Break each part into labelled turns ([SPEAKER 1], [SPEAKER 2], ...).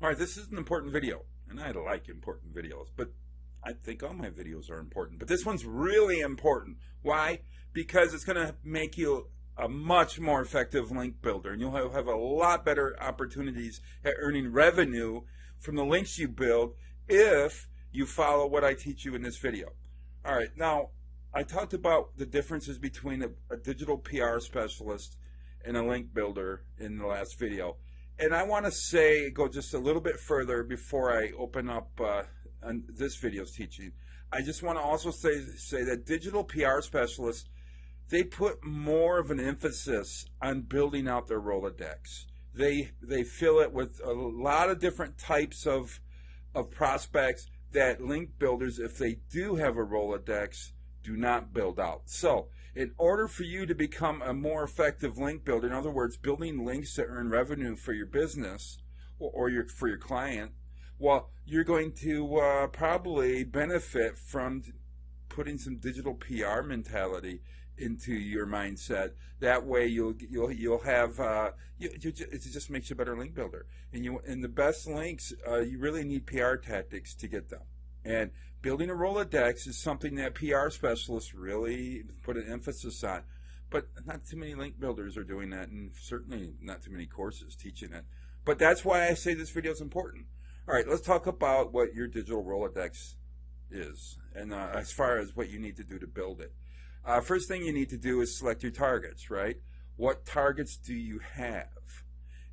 [SPEAKER 1] All right, this is an important video, and I like important videos, but I think all my videos are important. But this one's really important. Why? Because it's going to make you a much more effective link builder, and you'll have a lot better opportunities at earning revenue from the links you build if you follow what I teach you in this video. All right, now I talked about the differences between a digital PR specialist and a link builder in the last video. And I want to go just a little bit further before I open up on this video's teaching. I just want to also say that digital PR specialists, they put more of an emphasis on building out their Rolodex. They fill it with a lot of different types of prospects that link builders, if they do have a Rolodex, do not build out. So in order for you to become a more effective link builder, in other words, building links to earn revenue for your business or for your client, well, you're going to probably benefit from putting some digital PR mentality into your mindset. That way you'll have it just makes you a better link builder. And the best links, you really need PR tactics to get them. And building a Rolodex is something that PR specialists really put an emphasis on. But not too many link builders are doing that, and certainly not too many courses teaching it. But that's why I say this video is important. All right, let's talk about what your digital Rolodex is, and as far as what you need to do to build it. First thing you need to do is select your targets, right? What targets do you have?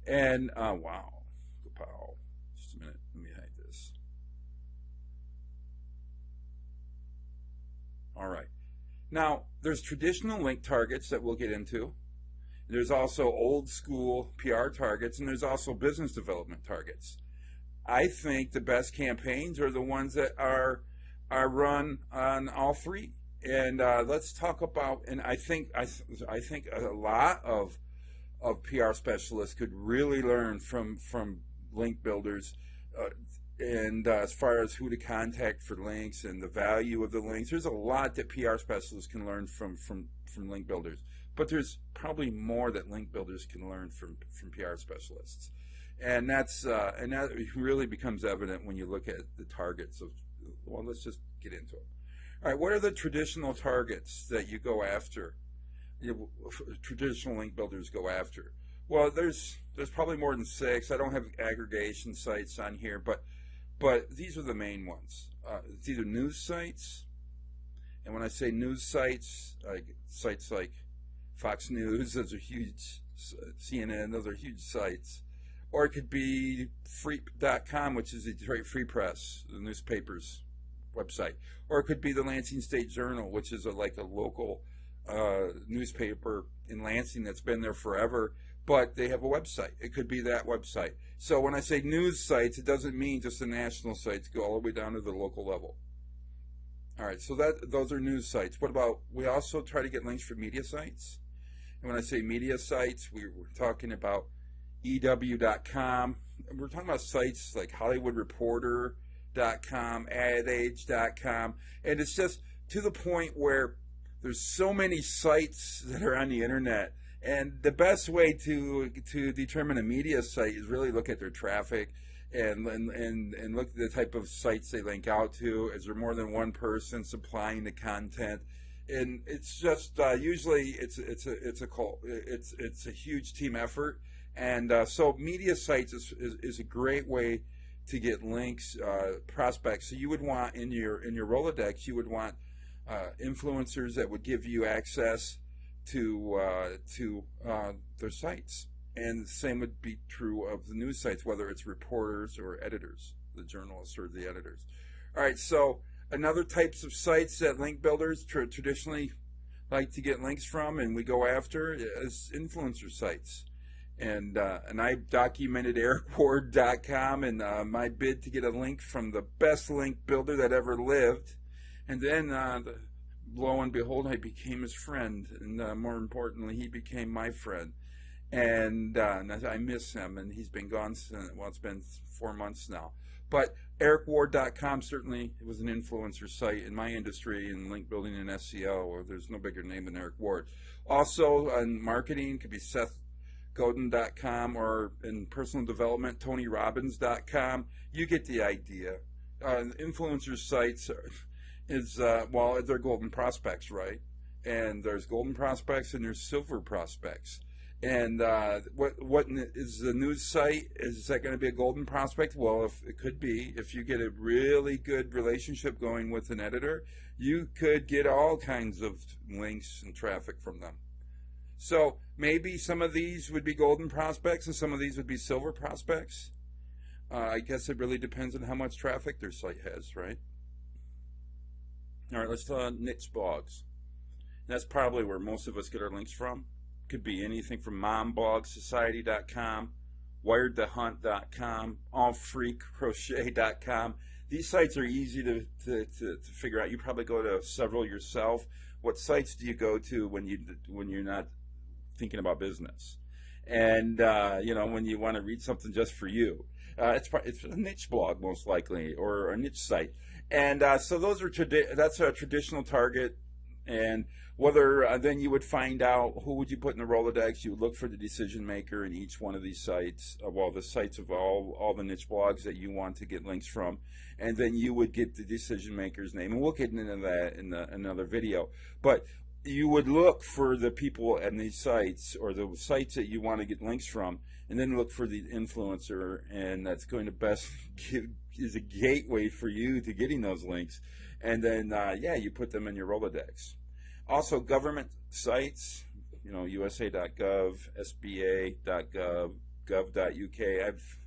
[SPEAKER 1] And, wow, just a minute, let me hide this. All right. Now, there's traditional link targets that we'll get into. There's also old school PR targets, and there's also business development targets. I think the best campaigns are the ones that are run on all three. And let's talk about, and I think a lot of PR specialists could really learn from link builders, and as far as who to contact for links and the value of the links. There's a lot that PR specialists can learn from link builders, but there's probably more that link builders can learn from PR specialists, and that really becomes evident when you look at the targets of. Well, let's just get into it. All right, what are the traditional targets that you go after? Traditional link builders go after. Well, there's probably more than 6. I don't have aggregation sites on here, but these are the main ones. It's either news sites, and when I say news sites, sites like Fox News, those are huge. CNN, those are huge sites. Or it could be free.com, which is the Detroit Free Press, the newspaper's website. Or it could be the Lansing State Journal, which is like a local newspaper in Lansing that's been there forever, but they have a website. It could be that website. So when I say news sites, it doesn't mean just the national sites, go all the way down to the local level. All right, so those are news sites. What about, we also try to get links for media sites. And when I say media sites, we're talking about EW.com. We're talking about sites like HollywoodReporter.com, AdAge.com, and it's just to the point where there's so many sites that are on the internet, and the best way to determine a media site is really look at their traffic and look at the type of sites they link out to. Is there more than one person supplying the content? And it's just usually it's a huge team effort, and so media sites is a great way to get links, prospects. So you would want in your Rolodex, you would want influencers that would give you access to their sites, and the same would be true of the news sites, whether it's reporters or editors, the journalists or the editors. All right, so another types of sites that link builders traditionally like to get links from, and we go after, is influencer sites. And I documented EricWard.com and my bid to get a link from the best link builder that ever lived. And then, lo and behold, I became his friend. And more importantly, he became my friend. And I miss him, and he's been gone since, well, it's been 4 months now. But EricWard.com certainly was an influencer site in my industry in link building and SEO. Or there's no bigger name than Eric Ward. Also, on marketing, could be Seth Godin.com, or in personal development, TonyRobbins.com. You get the idea. Influencer sites well, they're golden prospects, right? And there's golden prospects and there's silver prospects. And what is the news site? Is that going to be a golden prospect? Well, if it could be. If you get a really good relationship going with an editor, you could get all kinds of links and traffic from them. So maybe some of these would be golden prospects and some of these would be silver prospects. I guess it really depends on how much traffic their site has, right? All right, let's talk niche blogs. That's probably where most of us get our links from. Could be anything from momblogsociety.com, wiredtohunt.com, allfreakcrochet.com. These sites are easy to figure out. You probably go to several yourself. What sites do you go to when you're not thinking about business? And when you want to read something just for you, it's a niche blog most likely, or a niche site. And so those are that's a traditional target. And whether then you would find out who would you put in the Rolodex. You would look for the decision maker in each one of these sites, the sites of all the niche blogs that you want to get links from, and then you would get the decision maker's name. And we'll get into that in another video. But you would look for the people in these sites, or the sites that you want to get links from, and then look for the influencer, and that's going to best is a gateway for you to getting those links. And then, you put them in your Rolodex. Also, government sites, USA.gov, SBA.gov, gov.uk. I've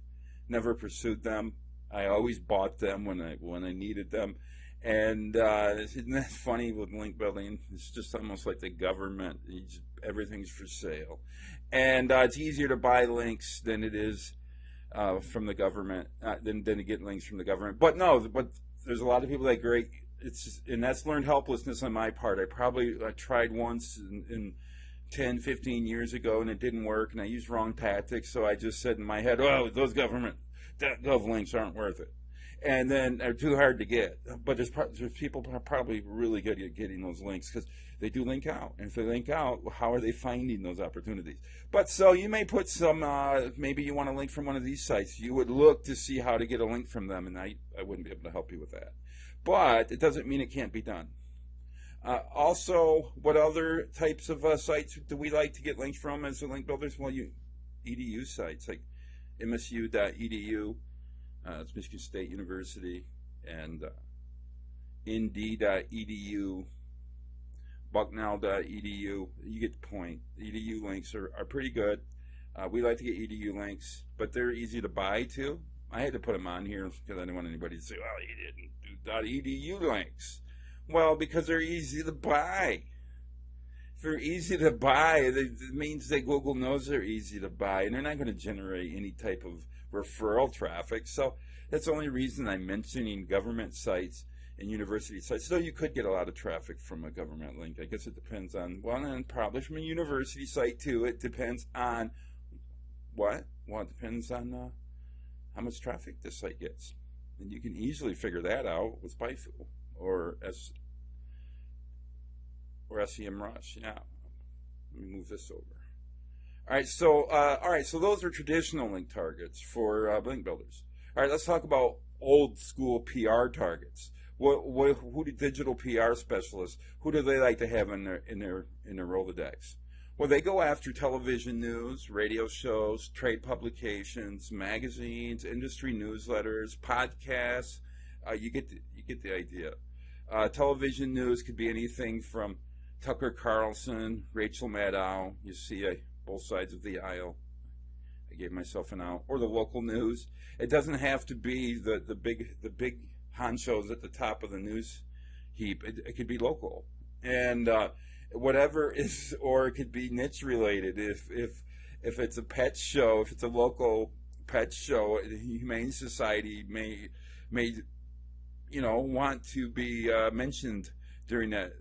[SPEAKER 1] never pursued them. I always bought them when I needed them. And isn't that funny with link building? It's just almost like the government. Everything's for sale. And it's easier to buy links than it is from the government, than to get links from the government. But there's a lot of people that great. And that's learned helplessness on my part. I tried once in 10, 15 years ago, and it didn't work, and I used wrong tactics. So I just said in my head, "Oh, those government gov links aren't worth it," and then they're too hard to get. But there's people probably really good at getting those links because they do link out. And if they link out, how are they finding those opportunities? But so you may put some. Maybe you want a link from one of these sites. You would look to see how to get a link from them, and I wouldn't be able to help you with that. But it doesn't mean it can't be done. Also, what other types of sites do we like to get links from as the link builders? Well, EDU sites like msu.edu, it's Michigan State University, and nd.edu, bucknell.edu. You get the point. EDU links are pretty good. We like to get EDU links, but they're easy to buy too. I had to put them on here because I didn't want anybody to say, "Well, you didn't do .edu links." Well, because they're easy to buy. If they're easy to buy, it means that Google knows they're easy to buy, and they're not going to generate any type of referral traffic. So that's the only reason I'm mentioning government sites and university sites. So you could get a lot of traffic from a government link. I guess it depends on, and probably from a university site too. It depends on what? Well, it depends on how much traffic this site gets. And you can easily figure that out with SpyFu or SEMrush. Yeah. Let me move this over. All right, so those are traditional link targets for link builders. All right, let's talk about old school PR targets. Who do digital PR specialists? Who do they like to have in their Rolodex? Well, they go after television news, radio shows, trade publications, magazines, industry newsletters, podcasts. You get the idea. Television news could be anything from Tucker Carlson, Rachel Maddow. You see both sides of the aisle. I gave myself an out. Or the local news. It doesn't have to be the big honchos at the top of the news heap. It could be local. And whatever is, or it could be niche related. If it's a pet show, if it's a local pet show, the Humane Society may want to be mentioned during that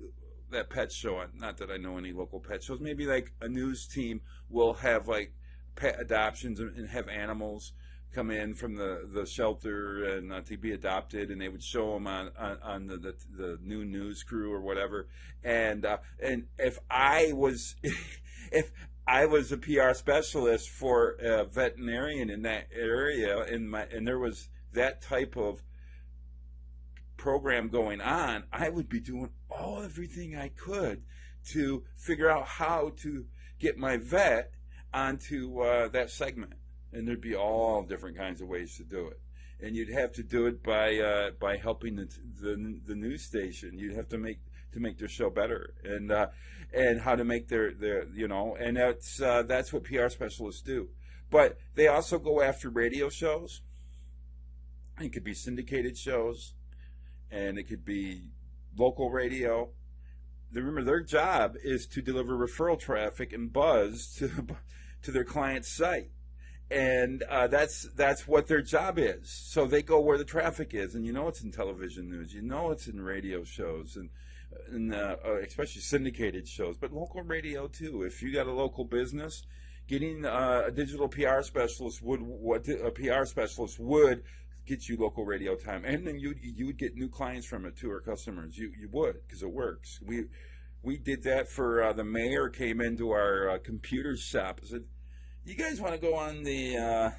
[SPEAKER 1] pet show. Not that I know any local pet shows. Maybe like a news team will have like pet adoptions and have animals come in from the shelter and to be adopted, and they would show them on the new news crew or whatever. And if I was if I was a PR specialist for a veterinarian in that area, and there was that type of program going on. I would be doing everything I could to figure out how to get my vet onto that segment, and there'd be all different kinds of ways to do it. And you'd have to do it by helping the news station. You'd have to make their show better, and how to make their and that's what PR specialists do. But they also go after radio shows. It could be syndicated shows, and it could be local radio. Remember, their job is to deliver referral traffic and buzz to their client's site, and that's what their job is. So they go where the traffic is, and it's in television news, it's in radio shows, and especially syndicated shows, but local radio too. If you got a local business, getting a digital PR specialist would get you local radio time, and then you would get new clients from it too, or customers. You would, because it works. We did that for the mayor came into our computer shop. I said, "You guys want to go on the?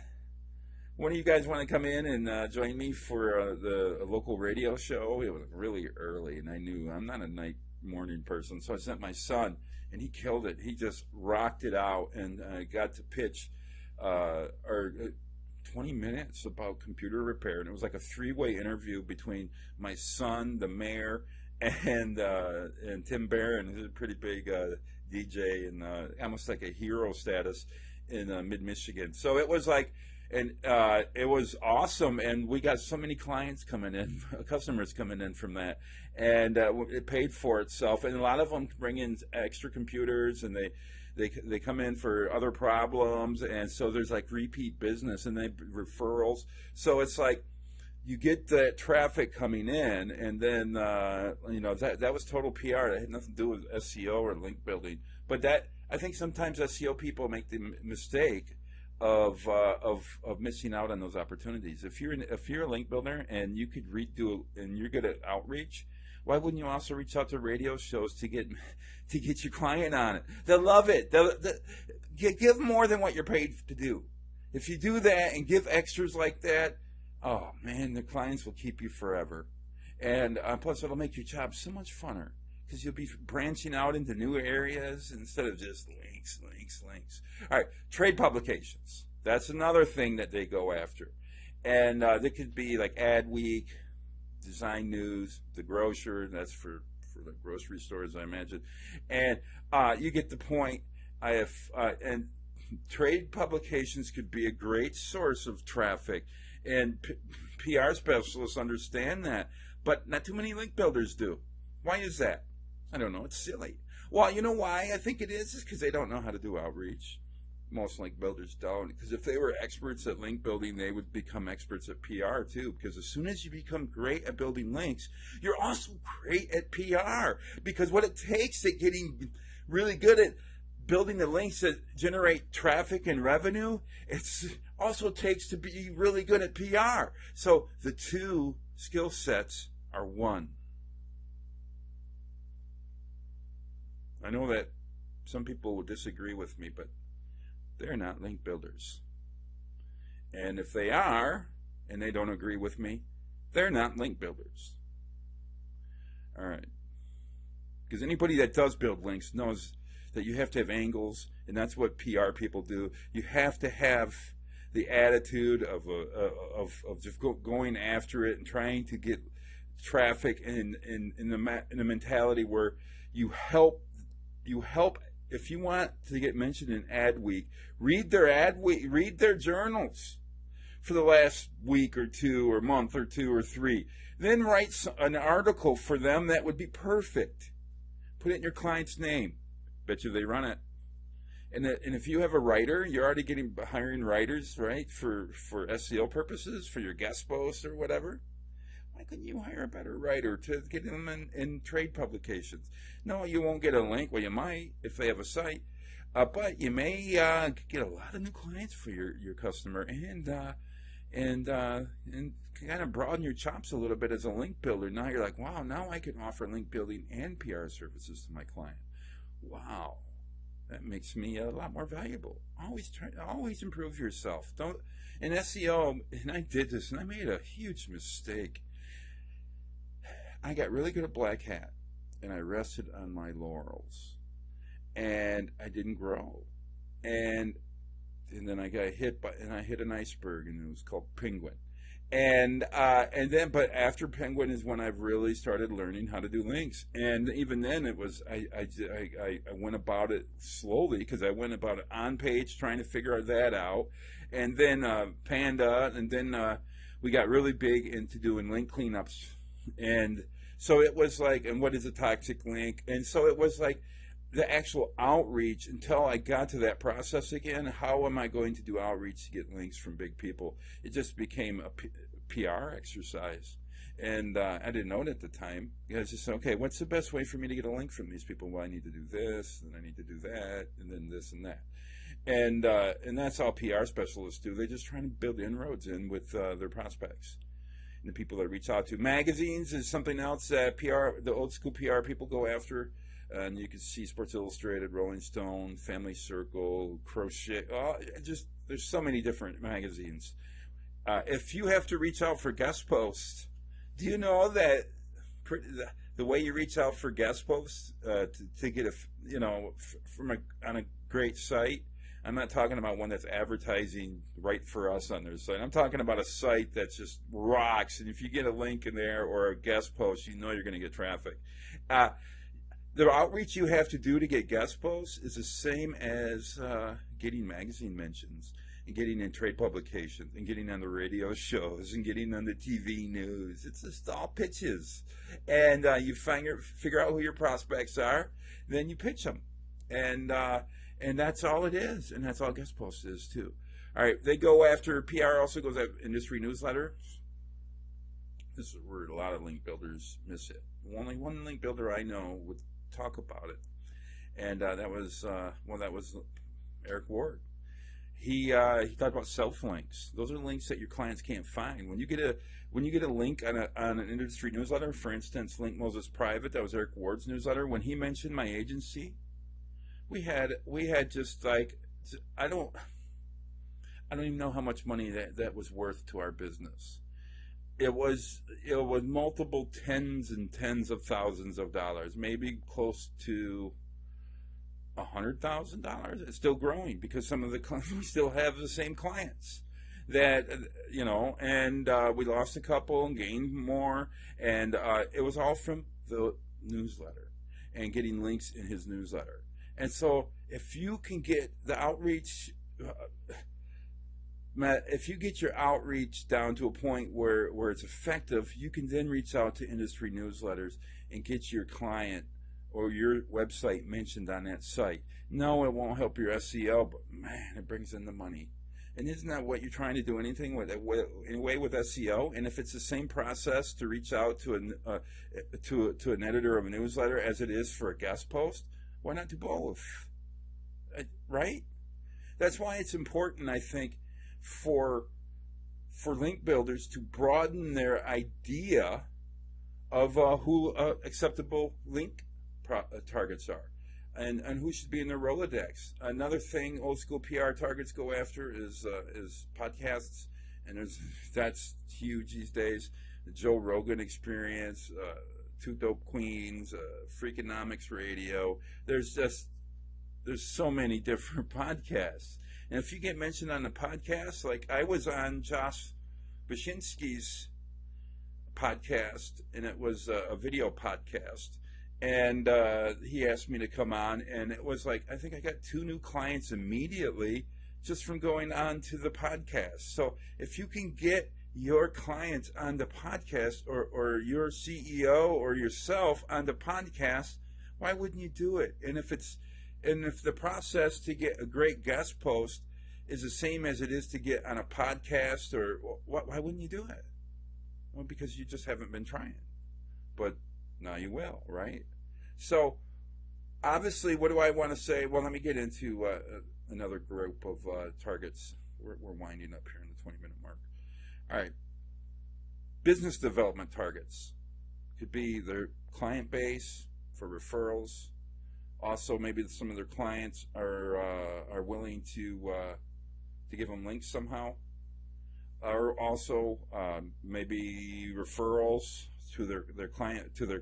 [SPEAKER 1] One of you guys want to come in and join me for the local radio show?" It was really early, and I knew I'm not a night morning person, so I sent my son, and he killed it. He just rocked it out, and got to pitch 20 minutes about computer repair, and it was like a three-way interview between my son, the mayor, and Tim Barron, who's a pretty big DJ, and almost like a hero status in mid-Michigan. So it was like, and it was awesome, and we got so many clients coming in, customers coming in from that, and it paid for itself. And a lot of them bring in extra computers, and they come in for other problems, and so there's like repeat business and referrals. So it's like you get the traffic coming in, and then that was total PR. That had nothing to do with SEO or link building. But that, I think sometimes SEO people make the mistake of missing out on those opportunities. If you're a link builder and you could and you're good at outreach, why wouldn't you also reach out to radio shows to get your client on it? They'll love it. Give more than what you're paid to do. If you do that and give extras like that, oh man, the clients will keep you forever. And plus, it'll make your job so much funner, because you'll be branching out into new areas instead of just links. All right, trade publications. That's another thing that they go after. And they could be like Adweek, Design News, The Grocer. That's for the grocery stores, I imagine. And you get the point. And trade publications could be a great source of traffic. And PR specialists understand that. But not too many link builders do. Why is that? I don't know. It's silly. Well, you know why I think it is? It's because they don't know how to do outreach. Most link builders don't. Because if they were experts at link building, they would become experts at PR too. Because as soon as you become great at building links, you're also great at PR. Because what it takes at getting really good at building the links that generate traffic and revenue, it also takes to be really good at PR. So the two skill sets are one. I know that some people will disagree with me, but they're not link builders. And if they are, and they don't agree with me, they're not link builders. All right. Because anybody that does build links knows that you have to have angles, and that's what PR people do. You have to have the attitude of just going after it and trying to get traffic in the mentality where you help. If you want to get mentioned in Adweek, read their journals for the last week or two, or month or two or three. Then write an article for them that would be perfect. Put it in your client's name. Bet you they run it. And if you have a writer, you're already hiring writers, right, for SEO purposes, for your guest posts or whatever. Why couldn't you hire a better writer to get them in trade publications? No, you won't get a link. Well, you might if they have a site, but you may get a lot of new clients for your customer, and kind of broaden your chops a little bit as a link builder. Now you're like, wow, now I can offer link building and PR services to my client. Wow, That makes me a lot more valuable. Always improve yourself. Don't in SEO. And I did this, and I made a huge mistake. I got really good at black hat, and I rested on my laurels, and I didn't grow, and then I got hit and I hit an iceberg, and it was called Penguin. And then, but after Penguin is when I've really started learning how to do links. And even then, it was I went about it slowly, because I went about it on page, trying to figure that out. And then Panda, and then we got really big into doing link cleanups. And so it was like, and what is a toxic link? And so it was like the actual outreach, until I got to that process again. How am I going to do outreach to get links from big people? It just became a PR exercise. And I didn't know it at the time. I was just, okay, what's the best way for me to get a link from these people? Well, I need to do this, and I need to do that, and then this and that. And that's all PR specialists do. They're just trying to build inroads in with their prospects and the people that reach out to. Magazines is something else that the old school PR people go after. And you can see Sports Illustrated, Rolling Stone, Family Circle, Crochet. There's so many different magazines. If you have to reach out for guest posts, do you know that the way you reach out for guest posts to get on a great site? I'm not talking about one that's advertising right for us on their site. I'm talking about a site that just rocks. And if you get a link in there or a guest post, you know you're going to get traffic. The outreach you have to do to get guest posts is the same as getting magazine mentions, and getting in trade publications, and getting on the radio shows, and getting on the TV news. It's just all pitches. And you figure out who your prospects are, then you pitch them. And that's all it is. And that's all guest posts is too. All right, they go after, PR also goes after industry newsletter. This is where a lot of link builders miss it. Only one link builder I know would talk about it, and that was Eric Ward. He talked about self links. Those are links that your clients can't find. When you get a link on an industry newsletter, for instance, Link Moses Private, that was Eric Ward's newsletter. When he mentioned my agency, we had just like, I don't even know how much money that was worth to our business. It was multiple tens and tens of thousands of dollars, maybe close to $100,000. It's still growing, because some of the clients, we still have the same clients that, and we lost a couple and gained more, and it was all from the newsletter and getting links in his newsletter. And so if you can get the outreach, Matt, if you get your outreach down to a point where it's effective, you can then reach out to industry newsletters and get your client or your website mentioned on that site. No, it won't help your SEO, but man, it brings in the money. And isn't that what you're trying to do? Anything with SEO? And if it's the same process to reach out to an editor of a newsletter as it is for a guest post, why not do both? Right? That's why it's important, I think, for link builders to broaden their idea of who acceptable link targets are, and who should be in their Rolodex. Another thing old school PR targets go after is podcasts, and that's huge these days. The Joe Rogan Experience, Two Dope Queens, Freakonomics Radio. There's so many different podcasts. And if you get mentioned on the podcast, like I was on Josh Bashinsky's podcast, and it was a video podcast, and he asked me to come on, and it was like, I think I got 2 new clients immediately just from going on to the podcast. So if you can get your clients on the podcast, or your CEO or yourself on the podcast, why wouldn't you do it? And if the process to get a great guest post is the same as it is to get on a podcast, or why wouldn't you do it? Well, because you just haven't been trying. But now you will, right? So obviously, what do I want to say? Well, let me get into another group of targets. We're winding up here in the 20-minute mark. All right. Business development targets could be their client base for referrals, Also, maybe some of their clients are willing to give them links somehow, or also maybe referrals to their client, to their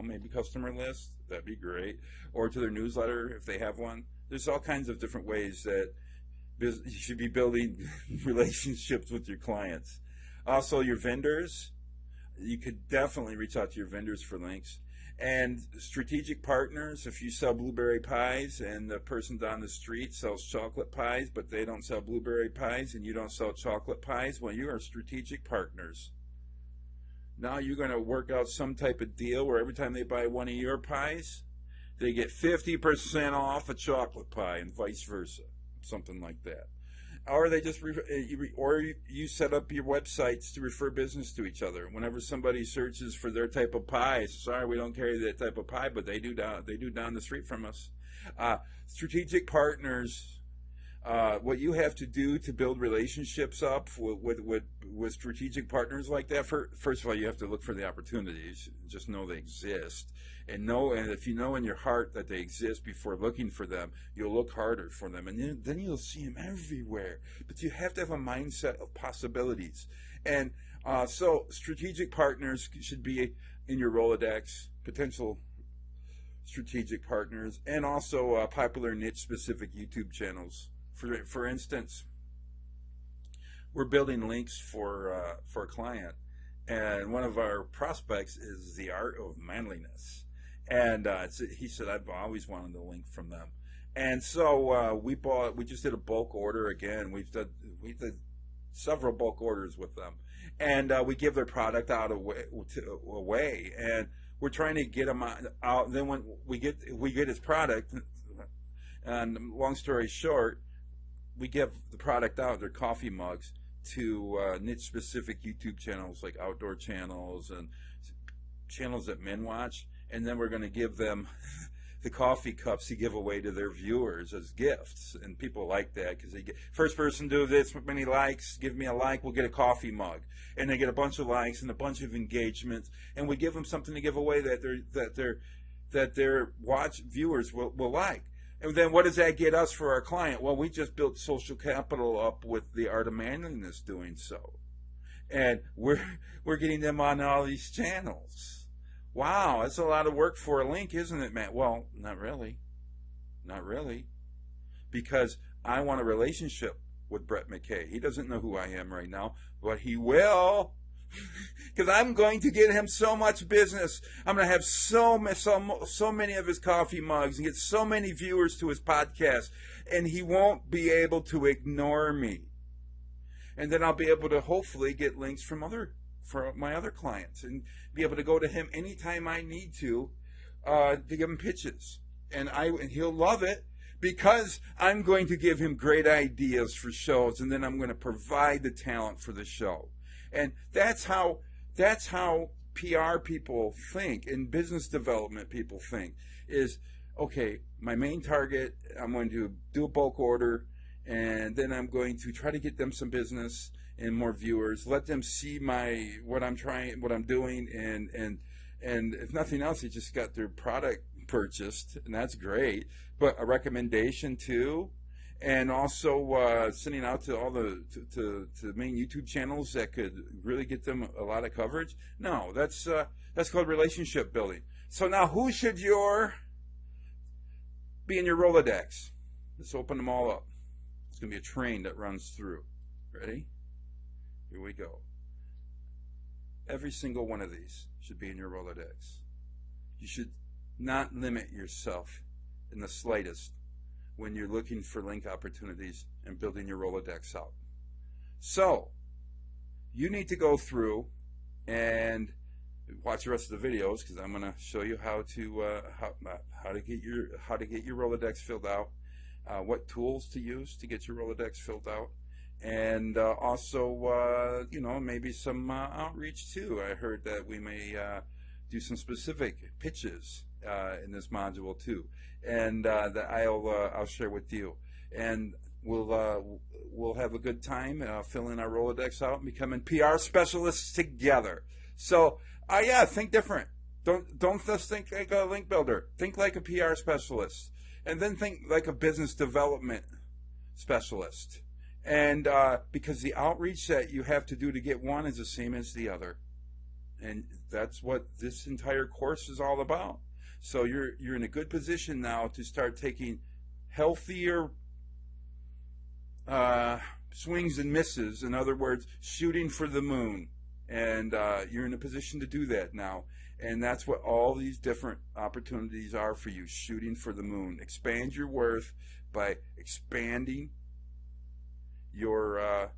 [SPEAKER 1] maybe customer list. That'd be great, or to their newsletter if they have one. There's all kinds of different ways that you should be building relationships with your clients. Also, your vendors, you could definitely reach out to your vendors for links. And strategic partners, if you sell blueberry pies and the person down the street sells chocolate pies, but they don't sell blueberry pies and you don't sell chocolate pies, well, you are strategic partners. Now you're going to work out some type of deal where every time they buy one of your pies, they get 50% off a chocolate pie and vice versa, something like that. Or they just you set up your websites to refer business to each other. Whenever somebody searches for their type of pie, sorry, we don't carry that type of pie, but they do down the street from us. Strategic partners. What you have to do to build relationships up with strategic partners like that, first of all, you have to look for the opportunities. Just know they exist. And if you know in your heart that they exist before looking for them, you'll look harder for them. And then you'll see them everywhere. But you have to have a mindset of possibilities. And so strategic partners should be in your Rolodex, potential strategic partners, and also popular niche-specific YouTube channels. For instance, we're building links for a client, and one of our prospects is The Art of Manliness, and he said, I've always wanted a link from them, and so we just did a bulk order again. We did several bulk orders with them, and we give their product out away, and we're trying to get them out. Then when we get his product, and long story short, we give the product out, their coffee mugs, to niche-specific YouTube channels like outdoor channels and channels that men watch, and then we're going to give them the coffee cups to give away to their viewers as gifts, and people like that because they get first person do this many likes, give me a like, we'll get a coffee mug, and they get a bunch of likes and a bunch of engagements, and we give them something to give away that their watch viewers will like. And then what does that get us for our client? Well, we just built social capital up with The Art of Manliness doing so. And we're getting them on all these channels. Wow, that's a lot of work for a link, isn't it, Matt? Well, not really. Not really. Because I want a relationship with Brett McKay. He doesn't know who I am right now, but he will. Because I'm going to get him so much business. I'm going to have so many of his coffee mugs and get so many viewers to his podcast, and he won't be able to ignore me. And then I'll be able to hopefully get links for my other clients and be able to go to him anytime I need to give him pitches. And he'll love it because I'm going to give him great ideas for shows, and then I'm going to provide the talent for the show. And that's how PR people think and business development people think is, okay, my main target, I'm going to do a bulk order, and then I'm going to try to get them some business and more viewers, let them see what I'm doing, and if nothing else, they just got their product purchased, and that's great, but a recommendation too. And also sending out to all the main YouTube channels that could really get them a lot of coverage. No, that's called relationship building. So now, who should be in your Rolodex? Let's open them all up. It's going to be a train that runs through. Ready? Here we go. Every single one of these should be in your Rolodex. You should not limit yourself in the slightest when you're looking for link opportunities and building your Rolodex out. So, you need to go through and watch the rest of the videos, because I'm going to show you how to get your Rolodex filled out, what tools to use to get your Rolodex filled out, and also maybe some outreach too. I heard that we may do some specific pitches in this module too, and that I'll share with you, and we'll have a good time filling our Rolodex out and becoming PR specialists together. So yeah, think different. Don't just think like a link builder. Think like a PR specialist, and then think like a business development specialist. And because the outreach that you have to do to get one is the same as the other, and that's what this entire course is all about. So you're in a good position now to start taking healthier swings and misses. In other words, shooting for the moon. And you're in a position to do that now. And that's what all these different opportunities are for you, shooting for the moon. Expand your worth by expanding your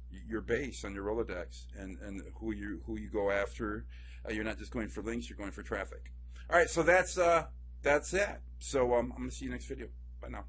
[SPEAKER 1] base on your Rolodex and who you go after. You're not just going for links, you're going for traffic. All right, so that's that. So I'm going to see you next video. Bye now.